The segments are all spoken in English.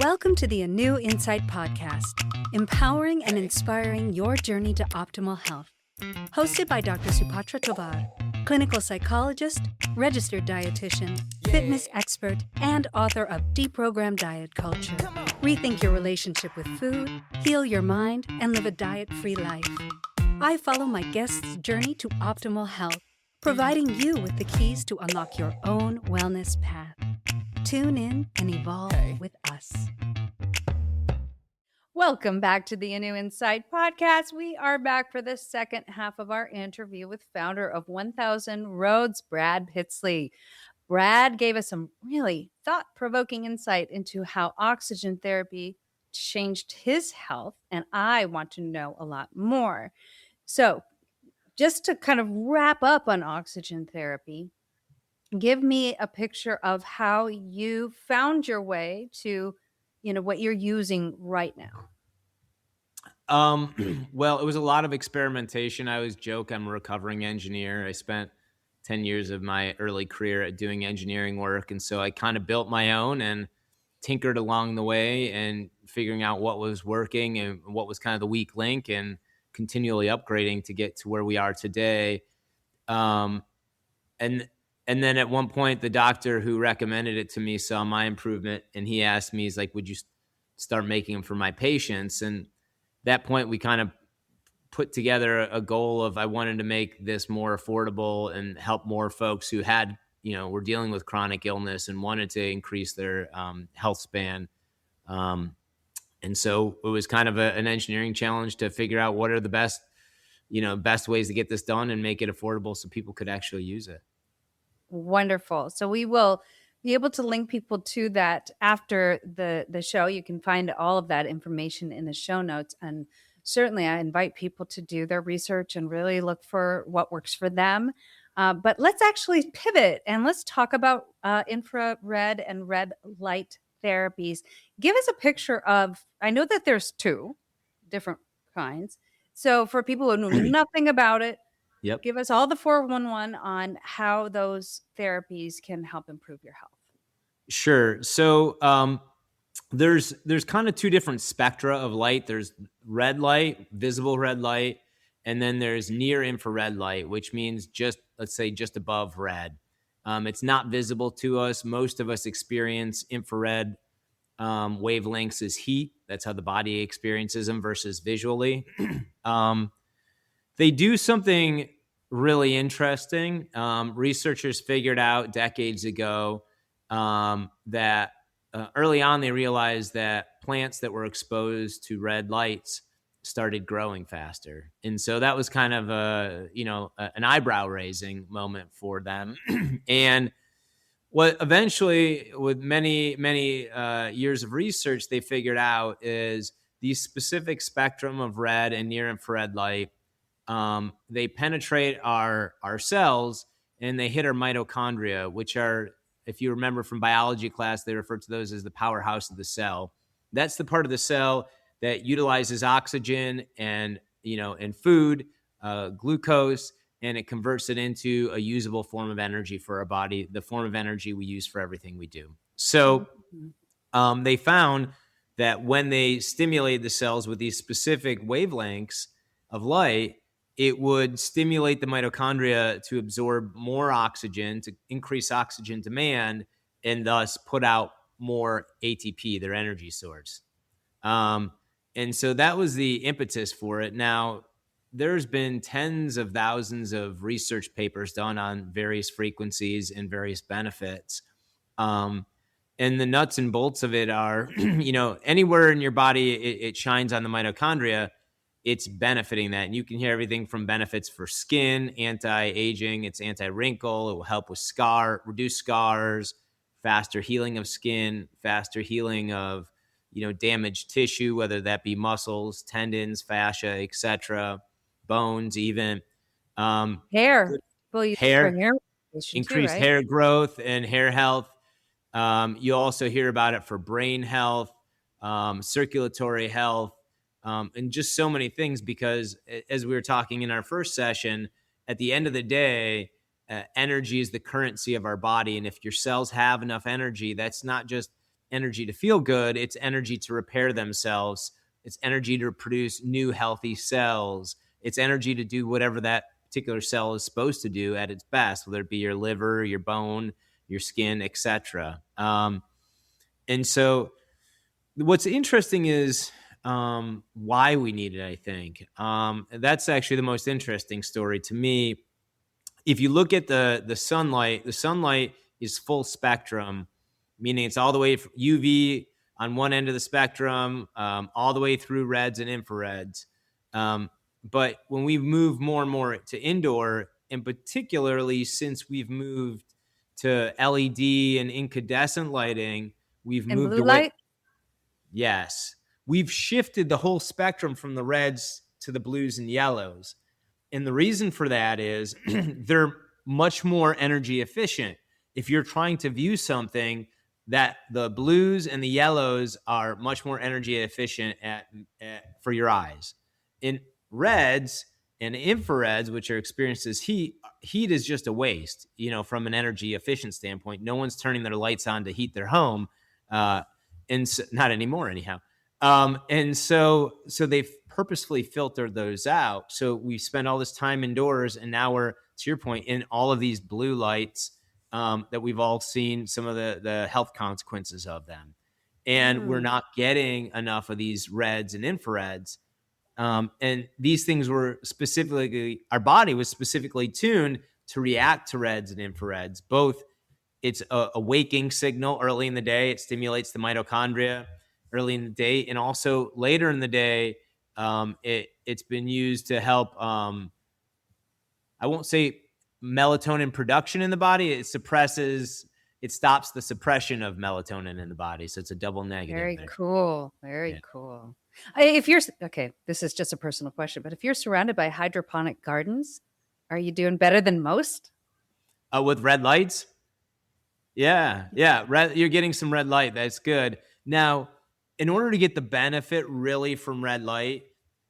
Welcome to the A New Insight podcast, empowering and inspiring your journey to optimal health. Hosted by Dr. Supatra Tovar, clinical psychologist, registered dietitian, fitness expert, and author of Deprogram Diet Culture. Rethink your relationship with food, heal your mind, and live a diet-free life. I follow my guests' journey to optimal health, providing you with the keys to unlock your own wellness path. Tune in and evolve with us. Welcome back to the A New Insight podcast. We are back for the second half of our interview with founder of 1000 Roads, Brad Pitzele. Brad gave us some really thought-provoking insight into how oxygen therapy changed his health, and I want to know a lot more. So just to kind of wrap up on oxygen therapy, give me a picture of how you found your way to, what you're using right now. Well, it was a lot of experimentation. I always joke I'm a recovering engineer. I spent 10 years of my early career at doing engineering work. And so I kind of built my own and tinkered along the way and figuring out what was working and what was kind of the weak link and continually upgrading to get to where we are today. And then at one point, the doctor who recommended it to me saw my improvement, and he asked me, he's like, would you start making them for my patients? And at that point, we kind of put together a goal of I wanted to make this more affordable and help more folks who had, were dealing with chronic illness and wanted to increase their health span. And so it was kind of an engineering challenge to figure out what are the best ways to get this done and make it affordable so people could actually use it. Wonderful. So we will be able to link people to that after the show. You can find all of that information in the show notes. And certainly I invite people to do their research and really look for what works for them. But let's actually pivot and let's talk about infrared and red light therapies. Give us a picture of, I know that there's two different kinds. So for people who know nothing about it, Yep. Give us all the 411 on how those therapies can help improve your health. Sure. So there's kind of two different spectra of light. There's red light, visible red light, and then there's near infrared light, which means let's say just above red. It's not visible to us. Most of us experience infrared wavelengths as heat. That's how the body experiences them versus visually. They do something really interesting. Researchers figured out decades ago that early on they realized that plants that were exposed to red lights started growing faster. And so that was kind of an eyebrow raising moment for them. And what eventually, with many years of research, they figured out is these specific spectrum of red and near infrared light. They penetrate our cells and they hit our mitochondria, which are, if you remember from biology class, they refer to those as the powerhouse of the cell. That's the part of the cell that utilizes oxygen and food, glucose, and it converts it into a usable form of energy for our body, the form of energy we use for everything we do. So they found that when they stimulated the cells with these specific wavelengths of light, it would stimulate the mitochondria to absorb more oxygen, to increase oxygen demand, and thus put out more ATP, their energy source. And so that was the impetus for it. Now, there's been tens of thousands of research papers done on various frequencies and various benefits. And the nuts and bolts of it are, anywhere in your body it shines on the mitochondria, it's benefiting that. And you can hear everything from benefits for skin, anti-aging, it's anti-wrinkle, it will help with reduce scars, faster healing of skin, faster healing of, damaged tissue, whether that be muscles, tendons, fascia, etc., bones, even. Hair. Increased hair growth and hair health. You also hear about it for brain health, circulatory health, and just so many things, because as we were talking in our first session, at the end of the day, energy is the currency of our body. And if your cells have enough energy, that's not just energy to feel good. It's energy to repair themselves. It's energy to produce new healthy cells. It's energy to do whatever that particular cell is supposed to do at its best, whether it be your liver, your bone, your skin, etc. And so what's interesting is why we need it, I think. That's actually the most interesting story to me. If you look at the sunlight is full spectrum, meaning it's all the way from UV on one end of the spectrum, all the way through reds and infrareds. But when we move more and more to indoor, and particularly since we've moved to LED and incandescent lighting, we've And moved blue away. light? Yes, we've shifted the whole spectrum from the reds to the blues and yellows. And the reason for that is they're much more energy efficient. If you're trying to view something, that the blues and the yellows are much more energy efficient for your eyes. In reds and infrareds, which are experienced as heat is just a waste, from an energy efficient standpoint. No one's turning their lights on to heat their home. And so, not anymore anyhow. And so they've purposefully filtered those out. So we spend all this time indoors, and now we're, to your point, in all of these blue lights that we've all seen some of the health consequences of them. And we're not getting enough of these reds and infrareds. And these things were specifically, our body was specifically tuned to react to reds and infrareds. Both, it's a waking signal early in the day. It stimulates the mitochondria early in the day. And also later in the day, it's been used to help, I won't say melatonin production in the body. It stops the suppression of melatonin in the body. So it's a double negative. Very there. cool. Very cool. If you're, okay, this is just a personal question, but if you're surrounded by hydroponic gardens, are you doing better than most? With red lights? Yeah. You're getting some red light. That's good. Now, in order to get the benefit really from red light,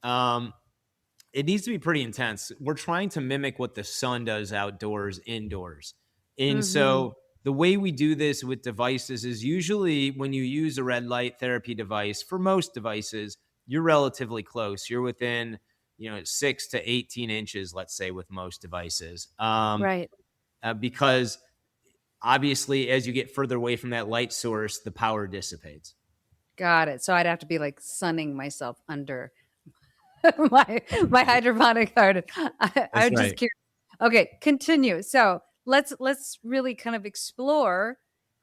it needs to be pretty intense. We're trying to mimic what the sun does outdoors, indoors. And so the way we do this with devices is usually when you use a red light therapy device, for most devices, you're relatively close. You're within, 6 to 18 inches, let's say, with most devices. Right. Because obviously, as you get further away from that light source, the power dissipates. Got it. So I'd have to be like sunning myself under my hydroponic garden. I'm just curious. Okay, continue. So let's really kind of explore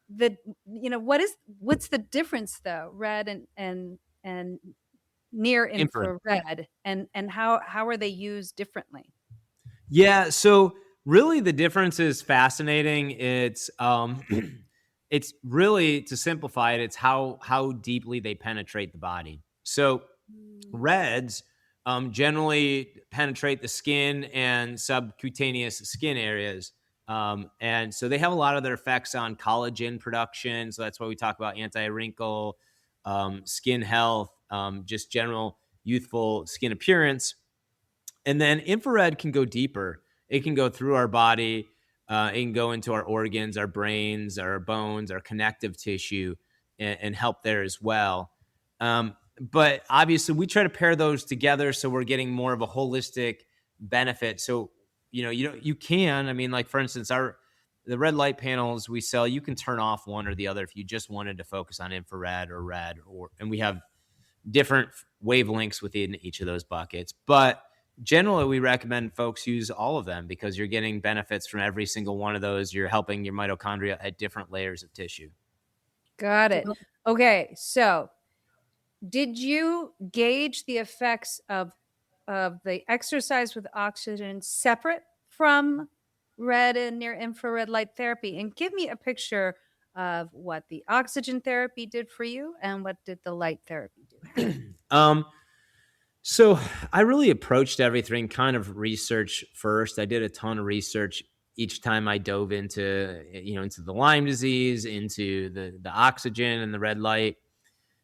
what's the difference though, red and near infrared, and how are they used differently? Yeah, so really the difference is fascinating. It's it's really, to simplify it, it's how deeply they penetrate the body. So reds generally penetrate the skin and subcutaneous skin areas. And so they have a lot of their effects on collagen production. So that's why we talk about anti-wrinkle, skin health, just general youthful skin appearance. And then infrared can go deeper. It can go through our body. It can go into our organs, our brains, our bones, our connective tissue, and help there as well. But obviously, we try to pair those together so we're getting more of a holistic benefit. So, you can, like, for instance, the red light panels we sell, you can turn off one or the other if you just wanted to focus on infrared or red, and we have different wavelengths within each of those buckets. But generally, we recommend folks use all of them because you're getting benefits from every single one of those. You're helping your mitochondria at different layers of tissue. Got it. Okay, so did you gauge the effects of the exercise with oxygen separate from red and near infrared light therapy? And give me a picture of what the oxygen therapy did for you and what did the light therapy do? So I really approached everything kind of research first. I did a ton of research each time I dove into the Lyme disease, into the oxygen and the red light,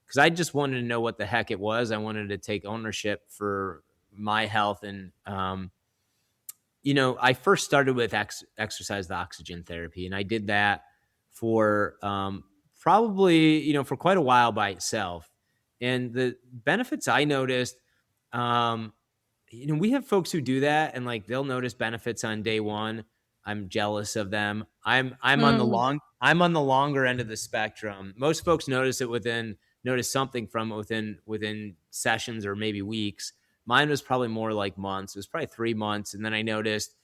because I just wanted to know what the heck it was. I wanted to take ownership for my health. And, I first started with exercise, the oxygen therapy, and I did that for probably, for quite a while by itself. And the benefits I noticed, um, we have folks who do that and like they'll notice benefits on day one. I'm jealous of them. I'm on the Mm. I'm on the longer end of the spectrum. Most folks notice something from it within sessions or maybe weeks. Mine was probably more like months. It was probably 3 months, and then I noticed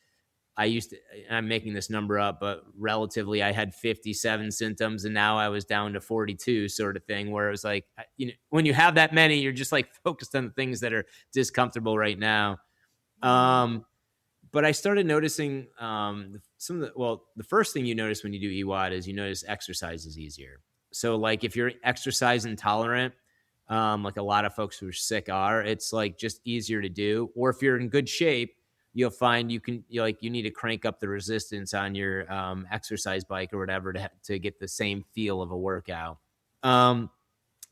I'm making this number up, but relatively, I had 57 symptoms and now I was down to 42, sort of thing, where it was like, when you have that many, you're just like focused on the things that are discomfortable right now. But I started noticing the first thing you notice when you do EWOT is you notice exercise is easier. So like if you're exercise intolerant, like a lot of folks who are sick it's like just easier to do. Or if you're in good shape, you'll find you need to crank up the resistance on your exercise bike or whatever to get the same feel of a workout. And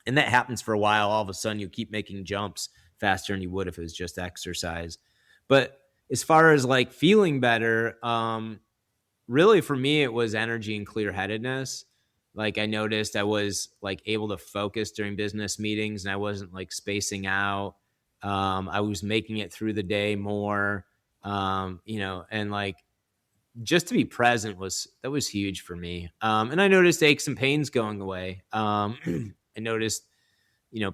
that happens for a while. All of a sudden, you keep making jumps faster than you would if it was just exercise. But as far as like feeling better, really for me, it was energy and clear-headedness. Like I noticed I was like able to focus during business meetings and I wasn't like spacing out. I was making it through the day more. And like just to be present was huge for me. And I noticed aches and pains going away. I noticed,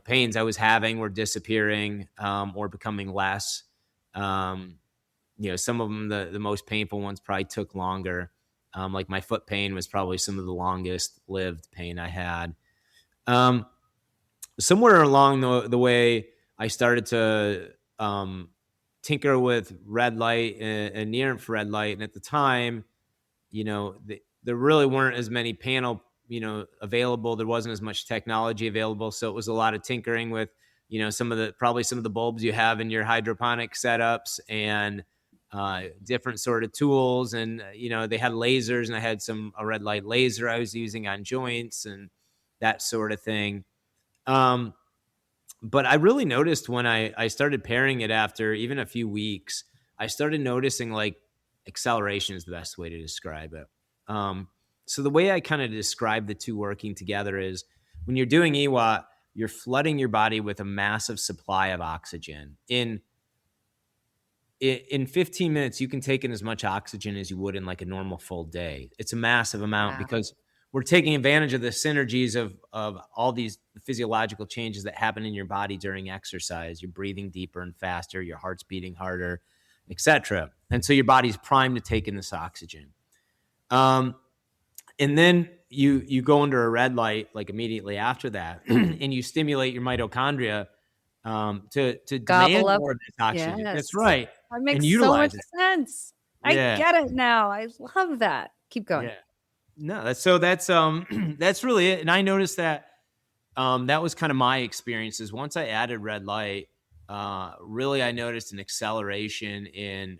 pains I was having were disappearing, or becoming less. Some of them, the most painful ones probably took longer. Like my foot pain was probably some of the longest lived pain I had. Somewhere along the way, I started to tinker with red light and near infrared light. And at the time, there really weren't as many panel, available. There wasn't as much technology available. So it was a lot of tinkering with, some of the bulbs you have in your hydroponic setups and different sort of tools. And, they had lasers and I had a red light laser I was using on joints and that sort of thing. But I really noticed when I started pairing it after even a few weeks, I started noticing like acceleration is the best way to describe it. So the way I kind of describe the two working together is when you're doing EWOT, you're flooding your body with a massive supply of oxygen. In 15 minutes, you can take in as much oxygen as you would in like a normal full day. It's a massive amount because we're taking advantage of the synergies of all these physiological changes that happen in your body during exercise. You're breathing deeper and faster, your heart's beating harder, etc. And so your body's primed to take in this oxygen. And then you go under a red light like immediately after that, and you stimulate your mitochondria to demand more of this oxygen. Yes. That's right. That makes and so utilize much it. sense. Yeah. I get it now. I love that. Keep going. Yeah. No, that's that's really it. And I noticed that that was kind of my experiences. Once I added red light, really I noticed an acceleration in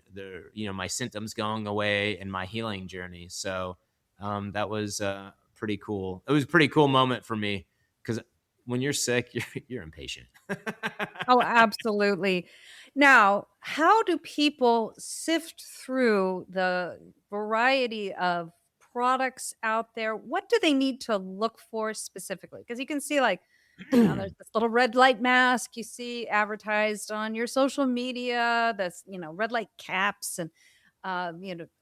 my symptoms going away and my healing journey. So that was pretty cool. It was a pretty cool moment for me because when you're sick, you're impatient. Oh, absolutely. Now, how do people sift through the variety of products out there? What do they need to look for specifically? Because you can see, like, there's this little red light mask you see advertised on your social media, that's, red light caps. And, I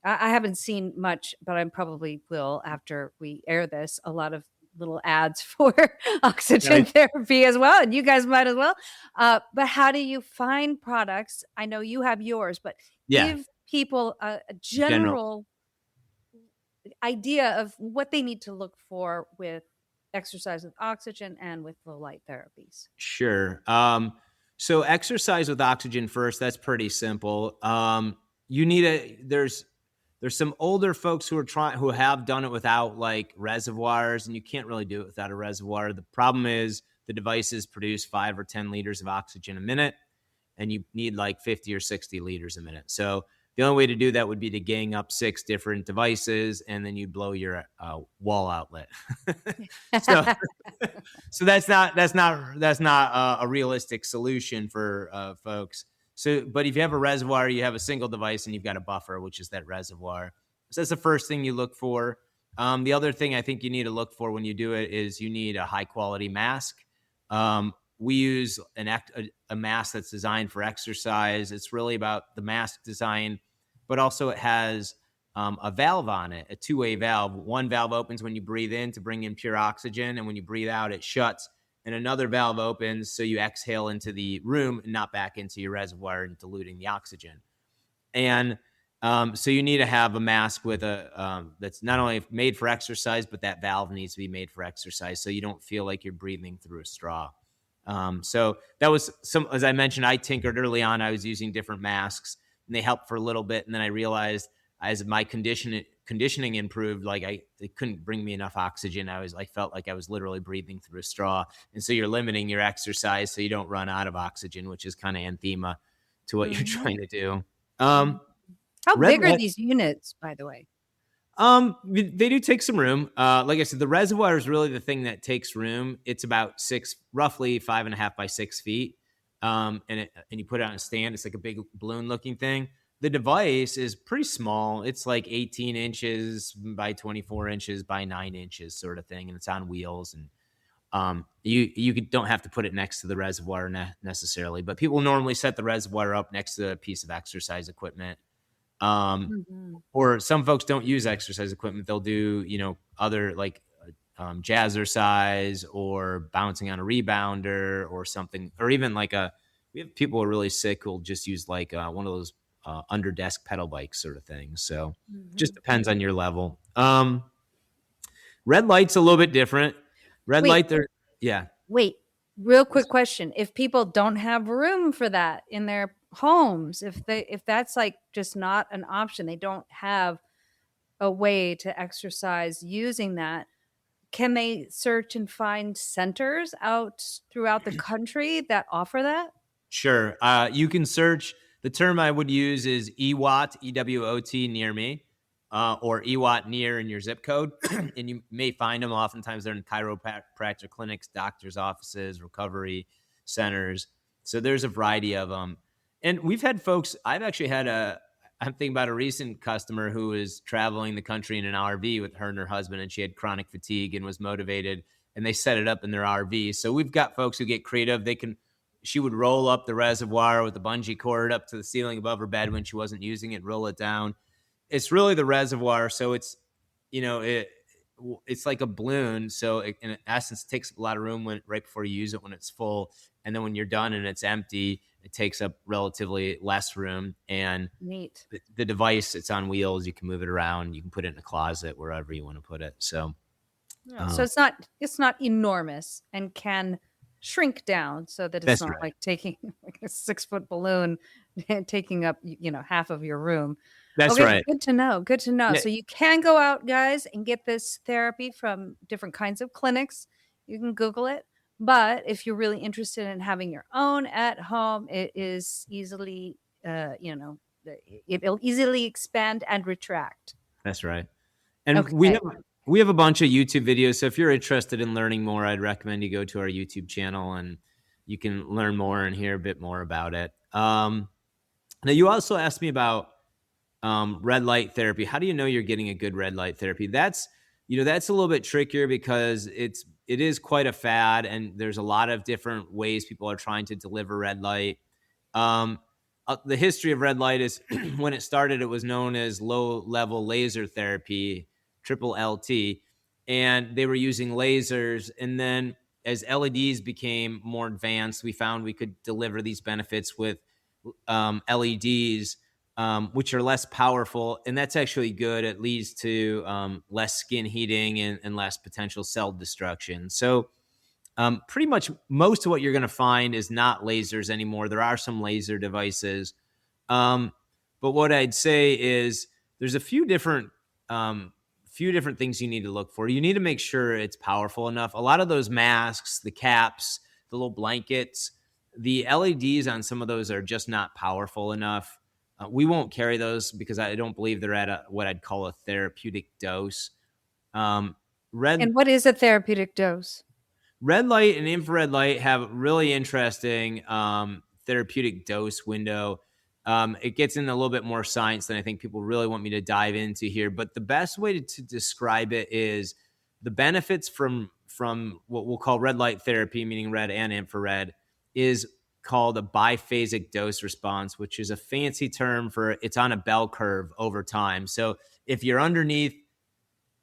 haven't seen much, but I probably will after we air this, a lot of little ads for oxygen therapy as well. And you guys might as well. But how do you find products? I know you have yours, but give people a general idea of what they need to look for with exercise with oxygen and with low light therapies. Sure. So exercise with oxygen first, that's pretty simple. You need there's some older folks who have done it without like reservoirs, and you can't really do it without a reservoir. The problem is the devices produce 5 or 10 liters of oxygen a minute, and you need like 50 or 60 liters a minute. So the only way to do that would be to gang up 6 different devices, and then you'd blow your wall outlet. So that's not a realistic solution for folks. So, but if you have a reservoir, you have a single device and you've got a buffer, which is that reservoir. So that's the first thing you look for. The other thing I think you need to look for when you do it is you need a high quality mask. We use a mask that's designed for exercise. It's really about the mask design, but also it has a valve on it, a two-way valve. One valve opens when you breathe in to bring in pure oxygen, and when you breathe out, it shuts. And another valve opens so you exhale into the room and not back into your reservoir and diluting the oxygen. And so you need to have a mask with that's not only made for exercise, but that valve needs to be made for exercise, so you don't feel like you're breathing through a straw. So that was as I mentioned, I tinkered early on. I was using different masks, and they helped for a little bit, and then I realized as my conditioning improved, like it couldn't bring me enough oxygen. I felt like I was literally breathing through a straw, and so you're limiting your exercise so you don't run out of oxygen, which is kind of anathema to what you're Mhm. trying to do. Mhm. How Red big are light. these units, by the way? They do take some room. Like I said, the reservoir is really the thing that takes room. It's about roughly 5.5 by 6 feet. And you put it on a stand. It's like a big balloon looking thing. The device is pretty small. It's like 18 inches by 24 inches by 9 inches sort of thing. And it's on wheels. And you don't have to put it next to the reservoir necessarily, but people normally set the reservoir up next to a piece of exercise equipment. Um, Mhm. or some folks don't use exercise equipment. They'll do, other like jazzercise or bouncing on a rebounder or something, or even we have people who are really sick who'll just use like one of those under desk pedal bikes sort of things. So it just Mhm. depends on your level. Red light's a little bit different. Red Wait, light, there, yeah. wait. Real quick question. If people don't have room for that in their homes, if that's like just not an option, they don't have a way to exercise using that, can they search and find centers out throughout the country that offer that? Sure. You can search. The term I would use is EWOT, EWOT near me, or EWOT near in your zip code. And you may find them. Oftentimes they're in chiropractic clinics, doctors' offices, recovery centers. So there's a variety of them. And we've had folks, I'm thinking about a recent customer who was traveling the country in an RV with her and her husband, and she had chronic fatigue and was motivated, and they set it up in their RV. So we've got folks who get creative. She would roll up the reservoir with the bungee cord up to the ceiling above her bed when she wasn't using it, roll it down. It's really the reservoir. So you know, it, it's like a balloon. So in essence, it takes a lot of room right before you use it when it's full. And then when you're done and it's empty, it takes up relatively less room. And Neat. the device, it's on wheels. You can move it around. You can put it in a closet, wherever you want to put it. So, Yeah. So it's not enormous and can shrink down so that it's that's not right. like taking like a 6 foot balloon and taking up half of your room. That's Okay, right. good to know. Good to know. Yeah, So you can go out, guys, and get this therapy from different kinds of clinics. You can Google it. But if you're really interested in having your own at home, it is easily, it'll easily expand and retract. that's right. And Okay. we have a bunch of YouTube videos. So if you're interested in learning more, I'd recommend you go to our YouTube channel and you can learn more and hear a bit more about it. Now you also asked me about red light therapy. How do you know you're getting a good red light therapy? That's a little bit trickier because it is quite a fad, and there's a lot of different ways people are trying to deliver red light. Um, the history of red light is when it started, it was known as low level laser therapy, triple LT, and they were using lasers. And then as LEDs became more advanced, we found we could deliver these benefits with LEDs, which are less powerful. And that's actually good. It leads to less skin heating and less potential cell destruction. So pretty much most of what you're going to find is not lasers anymore. There are some laser devices. Um, but what I'd say is there's a few different things you need to look for. You need to make sure it's powerful enough. A lot of those masks, the caps, the little blankets, the LEDs on some of those are just not powerful enough. We won't carry those because I don't believe they're at what I'd call a therapeutic dose. Um, red And what is a therapeutic dose? red light and infrared light have really interesting therapeutic dose window. It gets into a little bit more science than I think people really want me to dive into here. But the best way to describe it is the benefits from what we'll call red light therapy, meaning red and infrared, is called a biphasic dose response, which is a fancy term for it's on a bell curve over time. So if you're underneath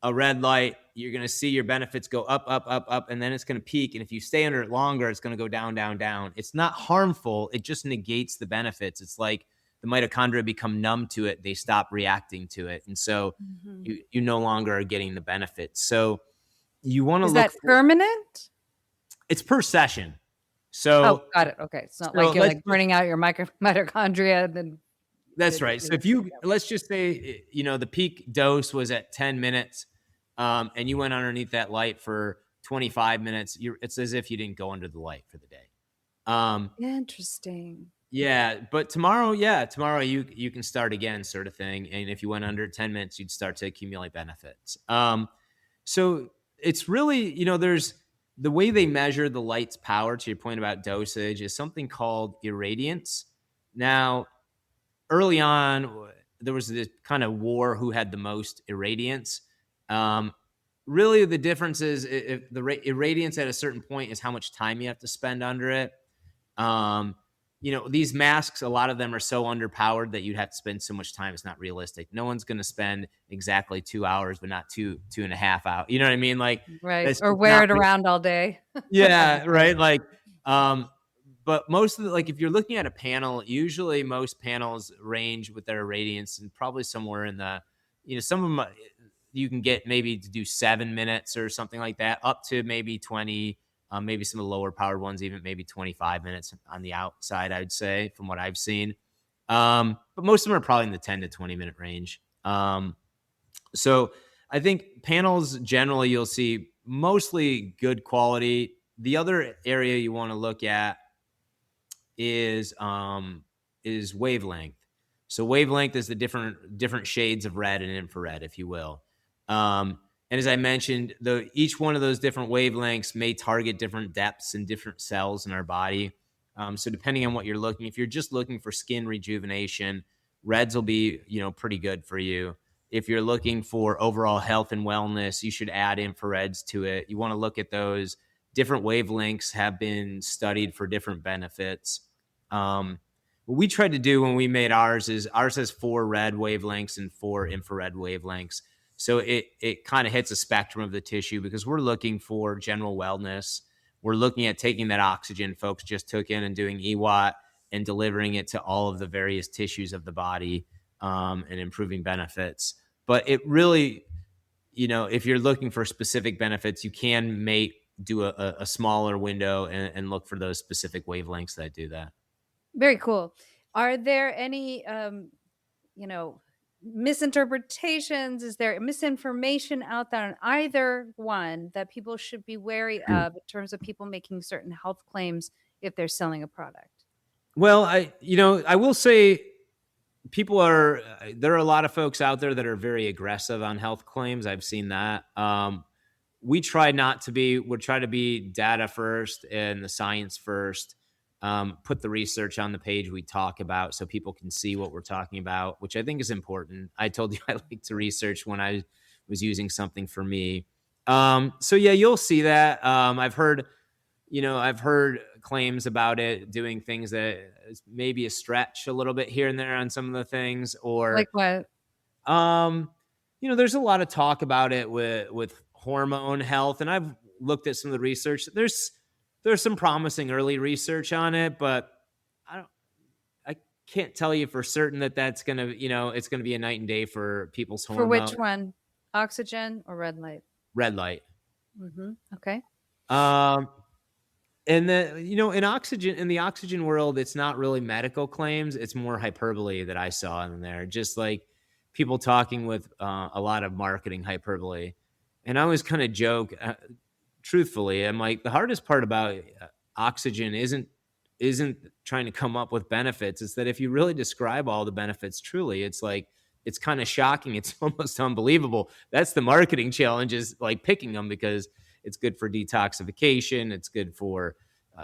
a red light, you're going to see your benefits go up, up, up, up, and then it's going to peak. And if you stay under it longer, it's going to go down, down, down. It's not harmful. It just negates the benefits. It's like the mitochondria become numb to it. They stop reacting to it. And so you no longer are getting the benefits. So you want to look. Is that permanent? It's per session. So got it. Okay. It's not like you're like burning out your mitochondria. Then that's right. So if you, let's just say, the peak dose was at 10 minutes and you went underneath that light for 25 minutes, it's as if you didn't go under the light for the day. Interesting. Yeah. But tomorrow you can start again, sort of thing. And if you went under 10 minutes, you'd start to accumulate benefits. So it's really, there's the way they measure the light's power, to your point about dosage, is something called irradiance. Now, early on, there was this kind of war who had the most irradiance. Really, the difference is if the irradiance at a certain point is how much time you have to spend under it. These masks, a lot of them are so underpowered that you'd have to spend so much time. It's not realistic. No one's going to spend exactly 2 hours, but not 2.5 hours. You know what I mean? Like, right. Or wear it around all day. Yeah. Right. Like, but most of if you're looking at a panel, usually most panels range with their irradiance and probably somewhere in the, some of them you can get maybe to do 7 minutes or something like that, up to maybe 20. Maybe some of the lower powered ones, even maybe 25 minutes on the outside, I'd say, from what I've seen. But most of them are probably in the 10 to 20 minute range. So I think panels generally you'll see mostly good quality. The other area you want to look at is wavelength. So wavelength is the different shades of red and infrared, if you will. And as I mentioned, each one of those different wavelengths may target different depths and different cells in our body. So depending on what you're looking, if you're just looking for skin rejuvenation, reds will be, pretty good for you. If you're looking for overall health and wellness, you should add infrareds to it. You want to look at those. Different wavelengths have been studied for different benefits. What we tried to do when we made ours has 4 red wavelengths and 4 infrared wavelengths. So it kind of hits a spectrum of the tissue because we're looking for general wellness. We're looking at taking that oxygen folks just took in and doing EWOT and delivering it to all of the various tissues of the body and improving benefits. But it really, if you're looking for specific benefits, you can do a smaller window and look for those specific wavelengths that do that. Very cool. Are there any, misinterpretations? Is there misinformation out there on either one that people should be wary of in terms of people making certain health claims if they're selling a product? Well, I will say there are a lot of folks out there that are very aggressive on health claims. I've seen that. We try to be data first and the science first. Put the research on the page we talk about so people can see what we're talking about, which I think is important. I told you I like to research when I was using something for me. So yeah, you'll see that. I've heard claims about it doing things that is maybe a stretch a little bit here and there on some of the things, or like what? There's a lot of talk about it with hormone health, and I've looked at some of the research. There's some promising early research on it, but I can't tell you for certain that's going to, it's going to be a night and day for people's hormones. For which one? Oxygen or red light? Red light. Mm-hmm. Okay. And then, in the oxygen world, it's not really medical claims. It's more hyperbole that I saw in there, just like people talking with a lot of marketing hyperbole. And I always kind of joke, truthfully, I'm like, the hardest part about oxygen isn't trying to come up with benefits. It's that if you really describe all the benefits truly, it's like, it's kind of shocking. It's almost unbelievable. That's the marketing challenge, is like picking them because it's good for detoxification. It's good for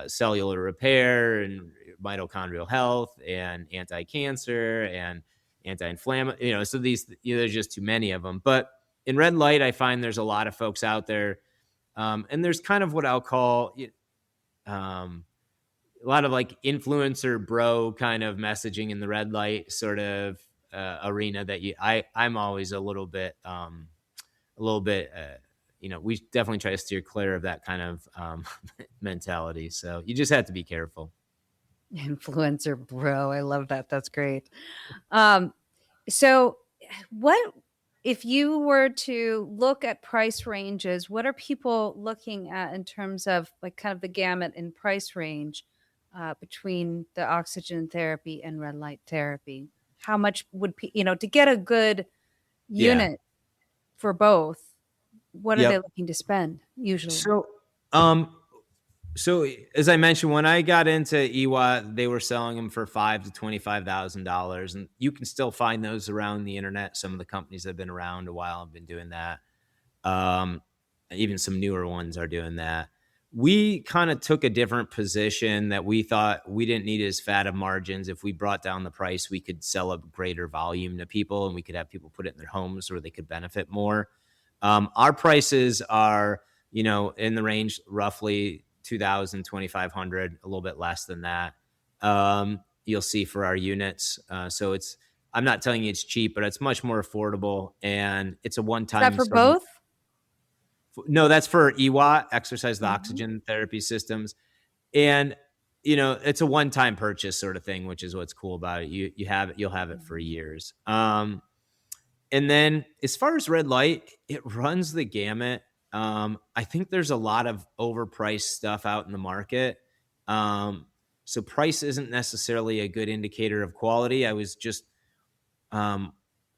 cellular repair and mitochondrial health and anti-cancer and anti-inflammatory, so there's just too many of them. But in red light, I find there's a lot of folks out there. And there's kind of what I'll call, a lot of like influencer bro kind of messaging in the red light sort of arena that I'm always a little bit, we definitely try to steer clear of that kind of mentality. So you just have to be careful. Influencer bro. I love that. That's great. So what if you were to look at price ranges, what are people looking at in terms of like kind of the gamut in price range between the oxygen therapy and red light therapy? How much would to get a good Yeah. unit for both? What are they Yep. looking to spend usually? So as I mentioned, when I got into EWOT, they were selling them for $5,000 to $25,000, and you can still find those around the internet. Some of the companies that have been around a while have been doing that. Even some newer ones are doing that. We kind of took a different position that we thought we didn't need as fat of margins. If we brought down the price, we could sell a greater volume to people, and we could have people put it in their homes where they could benefit more. Our prices are, in the range roughly $2,000, $2,500, a little bit less than that. You'll see for our units. So I'm not telling you it's cheap, but it's much more affordable, and it's a one-time. Is that for both? No, that's for EWOT, exercise with oxygen therapy systems. And, it's a one-time purchase sort of thing, which is what's cool about it. You'll have it for years. And then as far as red light, it runs the gamut. I think there's a lot of overpriced stuff out in the market. So price isn't necessarily a good indicator of quality. I was just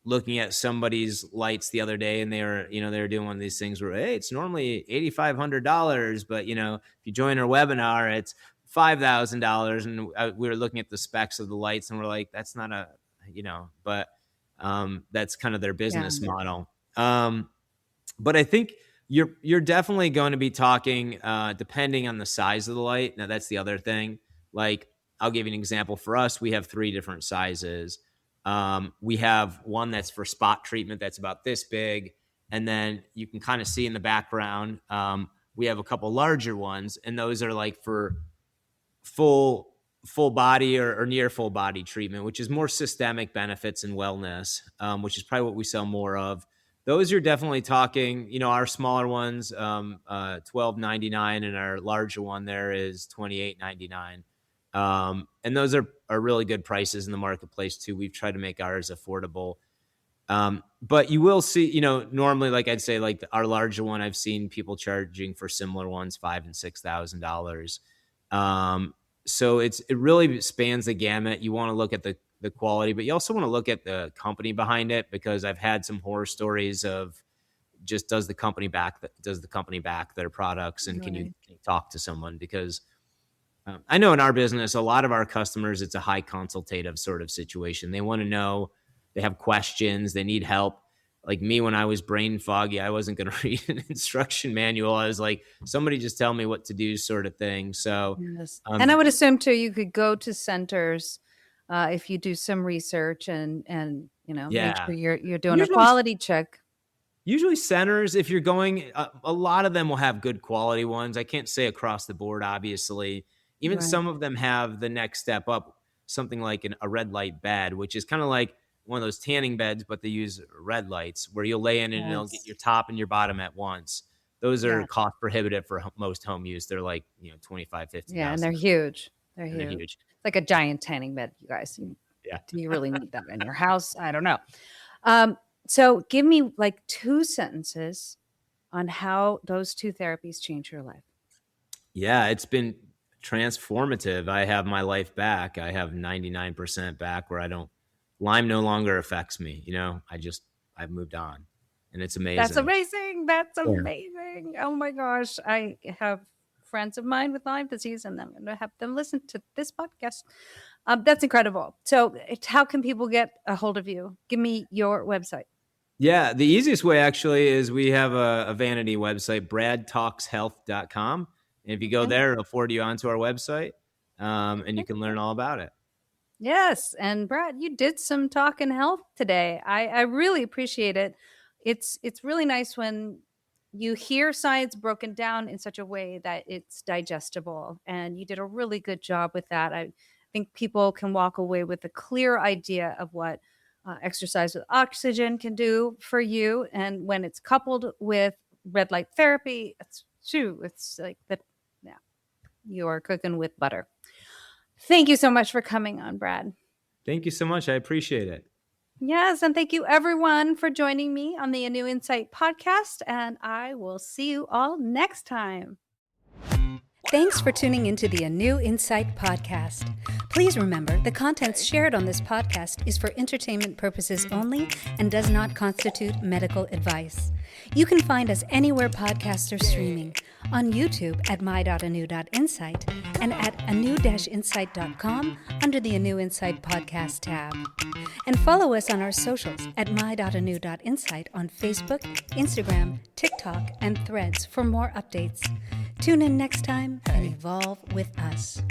looking at somebody's lights the other day, and they were doing one of these things where, hey, it's normally $8,500, but if you join our webinar, it's $5,000. And we were looking at the specs of the lights, and we're like, that's not but that's kind of their business model. But I think you're definitely going to be talking, depending on the size of the light. Now that's the other thing. Like, I'll give you an example. For us, we have 3 different sizes. We have one that's for spot treatment that's about this big. And then you can kind of see in the background, we have a couple larger ones, and those are like for full body or near full body treatment, which is more systemic benefits and wellness, which is probably what we sell more of. Those you're definitely talking, our smaller ones, $12.99, and our larger one there is $28.99. And those are really good prices in the marketplace too. We've tried to make ours affordable. But you will see, normally, like I'd say, like our larger one, I've seen people charging for similar ones, $5,000 and $6,000. So it really spans the gamut. You want to look at the quality, but you also want to look at the company behind it, because I've had some horror stories of just, does the company back their products, and can you talk to someone? Because I know in our business, a lot of our customers, it's a high consultative sort of situation. They want to know, they have questions, they need help. Like me, when I was brain foggy, I wasn't going to read an instruction manual. I was like, somebody just tell me what to do, sort of thing. So, and I would assume too, you could go to centers if you do some research and make sure you're doing a quality check. Usually centers, if you're going, a lot of them will have good quality ones. I can't say across the board, obviously. Even some of them have the next step up, something like a red light bed, which is kind of like one of those tanning beds, but they use red lights where you'll lay in and it'll get your top and your bottom at once. Those are cost prohibitive for most home use. They're like, $25,000, $50,000. Yeah, and they're huge. They're huge. It's like a giant tanning bed, you guys. Do you really need that in your house? I don't know. So give me like 2 sentences on how those 2 therapies change your life. Yeah, it's been transformative. I have my life back. I have 99% back, where Lyme no longer affects me. I've moved on, and it's amazing. That's amazing. That's amazing. Yeah. Oh my gosh. I have friends of mine with Lyme disease, and I'm going to have them listen to this podcast. That's incredible. So how can people get a hold of you? Give me your website. Yeah, the easiest way actually is we have a vanity website, bradtalkshealth.com. And if you go there, it'll forward you onto our website. and you can learn all about it. Yes. And Brad, you did some talking health today. I really appreciate it. It's really nice when you hear science broken down in such a way that it's digestible. And you did a really good job with that. I think people can walk away with a clear idea of what exercise with oxygen can do for you. And when it's coupled with red light therapy, it's like that. Yeah, you are cooking with butter. Thank you so much for coming on, Brad. Thank you so much. I appreciate it. Yes, and thank you everyone for joining me on the A New Insight podcast, and I will see you all next time. Thanks for tuning into the A New Insight podcast. Please remember, the contents shared on this podcast is for entertainment purposes only and does not constitute medical advice. You can find us anywhere podcasts are streaming, on YouTube at my.anu.insight and at anu-insight.com under the A New Insight podcast tab. And follow us on our socials at my.anu.insight on Facebook, Instagram, TikTok, and Threads for more updates. Tune in next time and evolve with us.